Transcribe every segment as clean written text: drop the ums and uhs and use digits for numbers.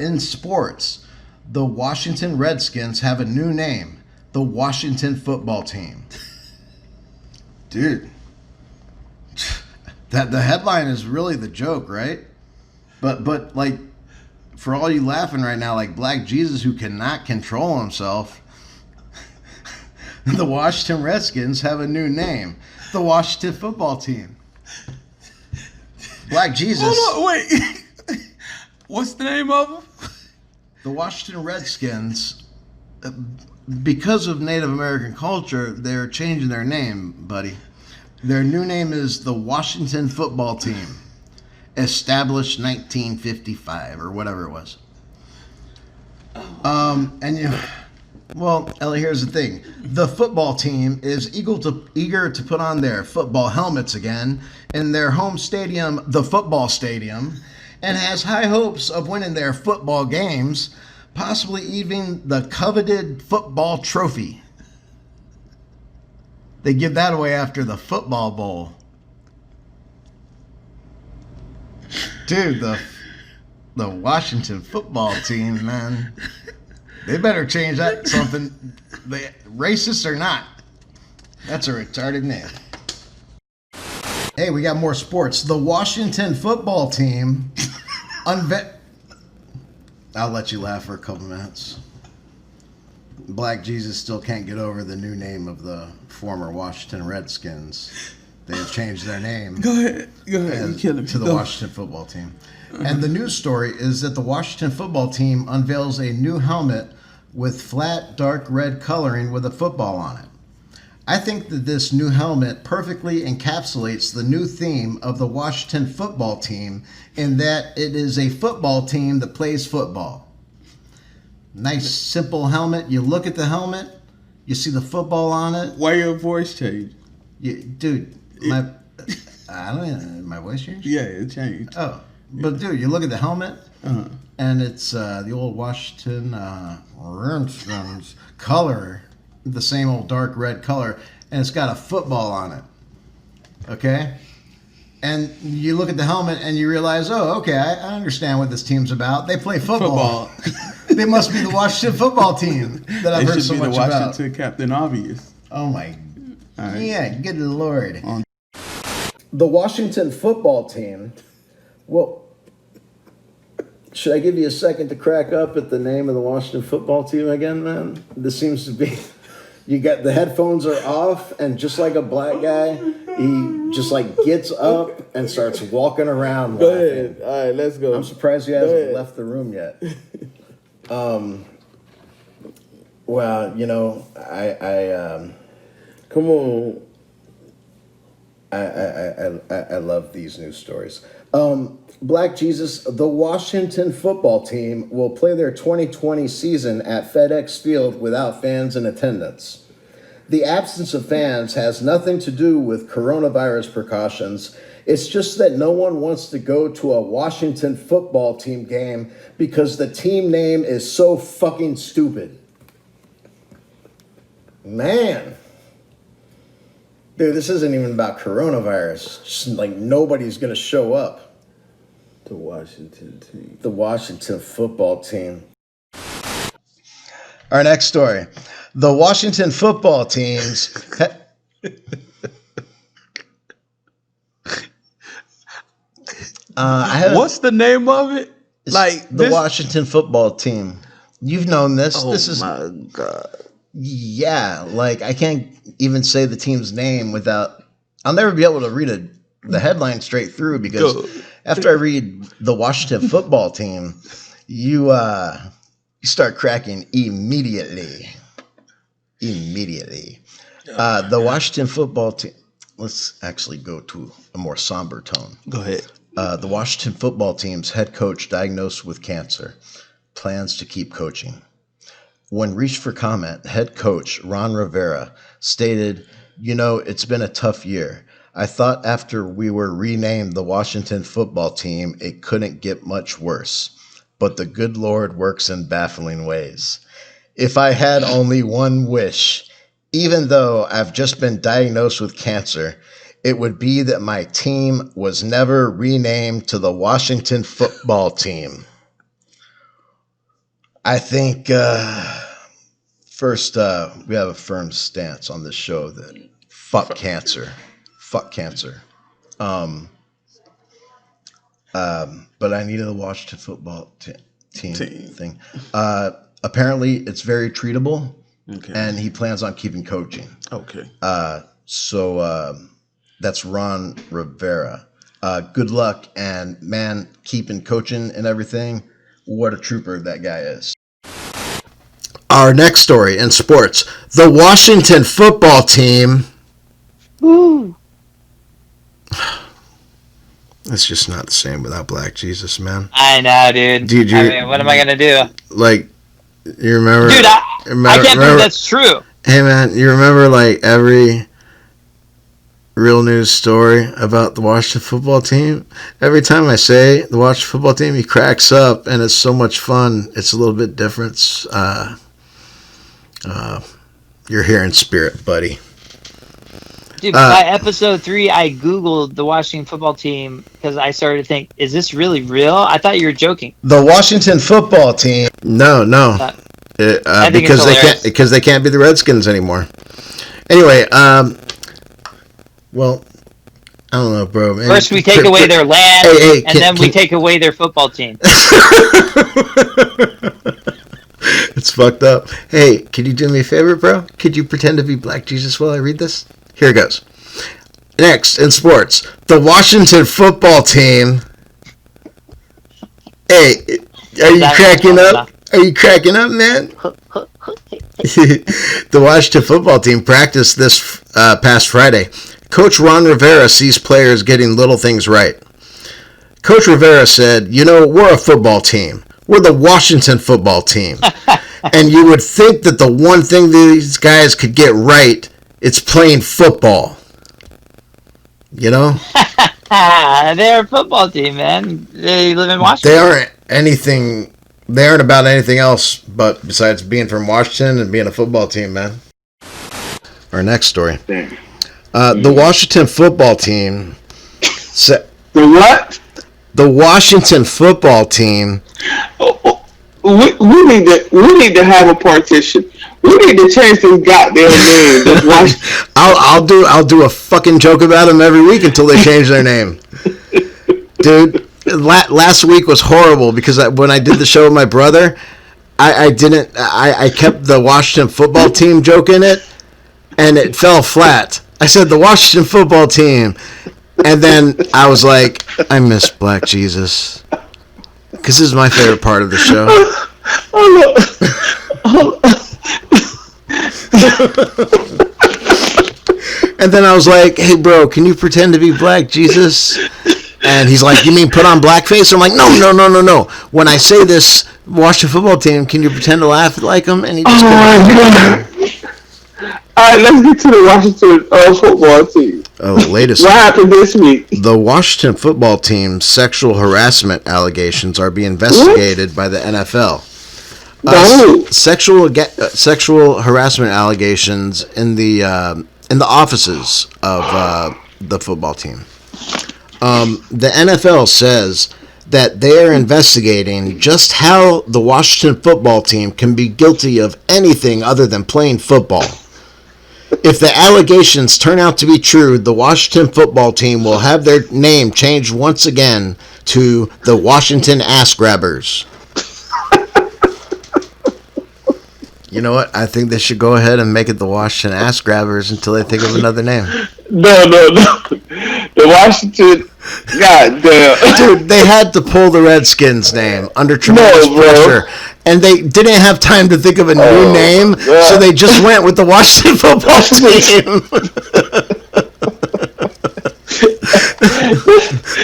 in sports, the Washington Redskins have a new name, the Washington Football Team. Dude, that the headline is really the joke, right? But like, for all you laughing right now, like Black Jesus who cannot control himself, the Washington Redskins have a new name, the Washington Football Team. Black Jesus. Hold on, wait. What's the name of them? The Washington Redskins, because of Native American culture, they're changing their name, buddy. Their new name is the Washington Football Team, established 1955 or whatever it was. Well, Ellie, here's the thing. The football team is eager to put on their football helmets again in their home stadium, the football stadium, and has high hopes of winning their football games, possibly even the coveted football trophy. They give that away after the football bowl. Dude, the Washington Football Team, man. They better change that something. They racist or not. That's a retarded name. Hey, we got more sports. The Washington Football Team I'll let you laugh for a couple minutes. Black Jesus still can't get over the new name of the former Washington Redskins. They have changed their name. Go ahead. To the Washington Football Team. And the news story is that the Washington Football Team unveils a new helmet with flat, dark red coloring with a football on it. I think that this new helmet perfectly encapsulates the new theme of the Washington Football Team in that it is a football team that plays football. Nice, simple helmet. You look at the helmet, you see the football on it. Why your voice changed? Dude, I don't know, my voice changed? Yeah, it changed. Oh, but dude, you look at the helmet, and it's the old Washington Redskins color, the same old dark red color, and it's got a football on it. Okay? And you look at the helmet and you realize, oh, okay, I understand what this team's about. They play football. They must be the Washington Football Team that I've heard so much about. They should be the Washington Captain Obvious. Oh my, yeah, good Lord. The Washington Football Team. Well, should I give you a second to crack up at the name of the Washington Football Team again, man? This seems to be, you got the headphones are off, and just like a black guy, he just like gets up and starts walking around. Go ahead. All right, let's go. I'm surprised you hasn't left the room yet. Well, you know, I come on. I love these news stories. Black Jesus, the Washington Football Team will play their 2020 season at FedEx Field without fans in attendance. The absence of fans has nothing to do with coronavirus precautions. It's just that no one wants to go to a Washington Football Team game because the team name is so fucking stupid. Man. Dude, this isn't even about coronavirus. Just like nobody's going to show up. The Washington team. The Washington Football Team. Our next story. The Washington Football Teams. What's the name of it? Like the Washington Football Team. You've known this. Oh, this is my God. Yeah, like I can't even say the team's name without. I'll never be able to read the headline straight through because after I read the Washington Football Team, you start cracking immediately. The Washington Football Team. Let's actually go to a more somber tone. Go ahead. The Washington Football Team's head coach diagnosed with cancer, plans to keep coaching. When reached for comment, head coach Ron Rivera stated, "You know, it's been a tough year. I thought after we were renamed the Washington Football Team, it couldn't get much worse. But the good Lord works in baffling ways. If I had only one wish, even though I've just been diagnosed with cancer, it would be that my team was never renamed to the Washington Football Team." I think first we have a firm stance on this show that fuck cancer. Fuck cancer. But I needed to watch the football team thing. Apparently, it's very treatable, and he plans on keeping coaching. Okay. So that's Ron Rivera. Good luck, and man, keeping coaching and everything. What a trooper that guy is. Our next story in sports: the Washington football team. Woo. It's just not the same without Black Jesus, man. I know, dude. I mean, what am I gonna do? Like, you remember? Dude, I can't believe that's true. Hey, man, you remember like every real news story about the Washington football team? Every time I say the Washington football team, he cracks up, and it's so much fun. It's a little bit different. You're here in spirit, buddy. Dude, by episode 3, I Googled the Washington football team because I started to think, is this really real? I thought you were joking. The Washington football team. No. Because they can't be the Redskins anymore. Anyway, well, I don't know, bro. Maybe first we take away their land, and then we take away their football team. It's fucked up. Hey, can you do me a favor, bro? Could you pretend to be Black Jesus while I read this? Here it goes. Next, in sports, the Washington football team. Hey, are you cracking up? Are you cracking up, man? The Washington football team practiced this past Friday. Coach Ron Rivera sees players getting little things right. Coach Rivera said, we're a football team. We're the Washington football team. And you would think that the one thing these guys could get right, it's playing football. They're a football team, man. They live in Washington. They aren't about anything else but besides being from Washington and being a football team, man. Our next story. The Washington football team. The what? The Washington football team. We need to have a partition. We need to change this goddamn name. I'll do a fucking joke about them every week until they change their name. Dude, last week was horrible because when I did the show with my brother, I kept the Washington football team joke in it, and it fell flat. I said the Washington football team, and then I was like, I miss Black Jesus. Because this is my favorite part of the show. And then I was like, hey, bro, can you pretend to be Black Jesus? And he's like, you mean put on blackface? I'm like, no. When I say this, Washington football team, can you pretend to laugh like him? And he just All right, let's get to the Washington football team. Oh, the latest. What happened this week? The Washington football team's sexual harassment allegations are being investigated by the NFL. Sexual harassment allegations in the offices of the football team. The NFL says that they are investigating just how the Washington football team can be guilty of anything other than playing football. If the allegations turn out to be true, the Washington football team will have their name changed once again to the Washington Ass Grabbers. You know what? I think they should go ahead and make it the Washington Ass Grabbers until they think of another name. No. The Washington... Goddamn. Dude, they had to pull the Redskins name under tremendous pressure. And they didn't have time to think of a new name, so they just went with the Washington football team.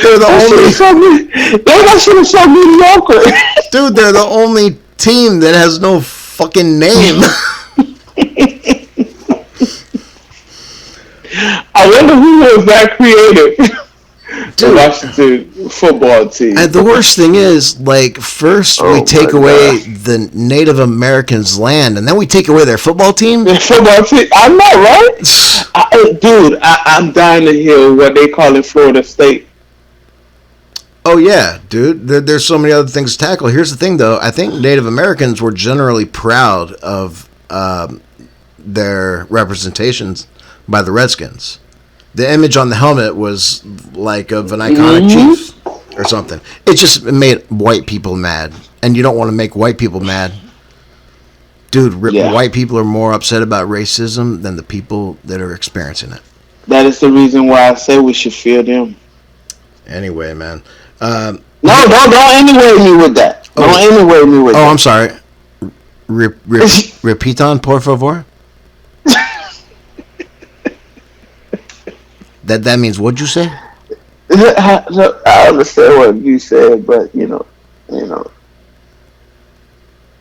They're the only... That shit is so mediocre. Dude, they're the only team that has no fucking name. I wonder who was that creative. The Washington football team. And the worst thing is, like, first we take away the Native Americans' land, and then we take away their football team? Their football team? I'm not right. Dude, I'm dying to hear what they call it Florida State. Oh yeah, dude. There's so many other things to tackle. Here's the thing, though. I think Native Americans were generally proud of their representations by the Redskins. The image on the helmet was like of an iconic chief or something. It just made white people mad, and you don't want to make white people mad. Dude, white people are more upset about racism than the people that are experiencing it. That is the reason why I say we should fear them. Anyway, man. No, don't anyway me with that. Don't anyway me with that. Oh, I'm sorry. Repitan, por favor. That means what'd you say? I understand what you said, but you know,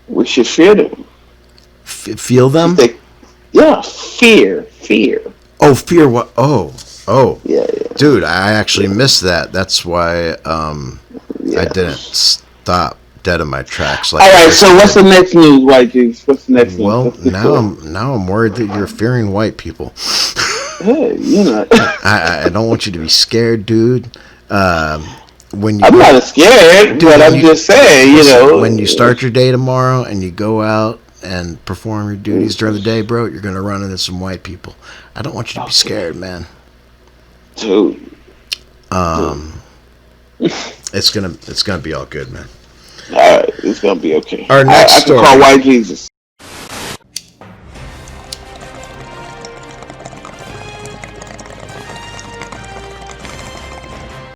we should fear them. Feel them? Yeah, fear. Oh, fear what? Oh. Yeah. Dude, I actually missed that. That's why I didn't stop dead in my tracks. Like, all right, so what's the next news, White Juice? What's the next news? Well, now I'm worried that you're fearing white people. Hey, you know. I don't want you to be scared, dude. I'm not scared, dude, but I'm just saying, when you start your day tomorrow and you go out and perform your duties during the day, bro, you're gonna run into some white people. I don't want you to be scared, man. Dude. It's gonna be all good, man. All right, it's gonna be okay. Our next I story. can call White Jesus.